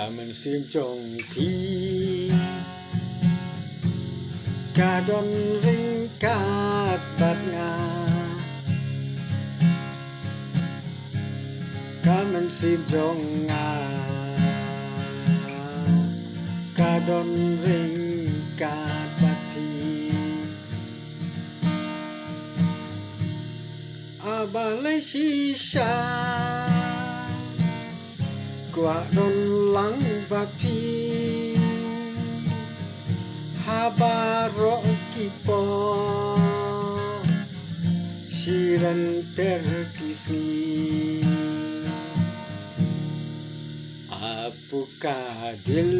mình sim trong thi cả đón rinh cả bát ngà cả mình sim trong ngà cả đón rinh cả bát thi ba lấy shisha qua đón lắng bát thi haba rokipo shiran terkisni आपका दिल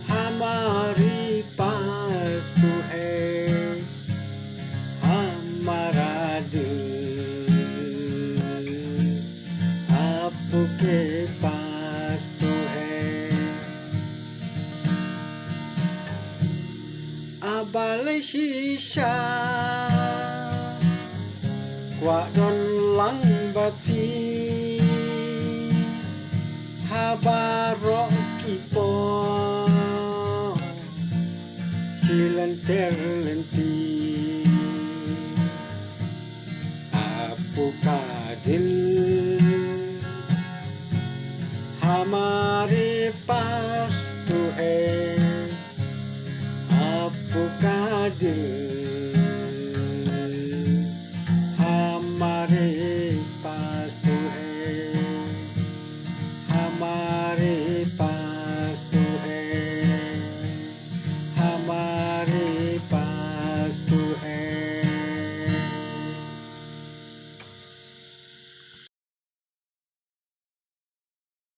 हमारे पास तो है हमारा दिल आपके पास तो है abalay shisha qua đón lắng bati haba rokipo silan terlenti आपका दिल हमारे पास तो है आपका दिल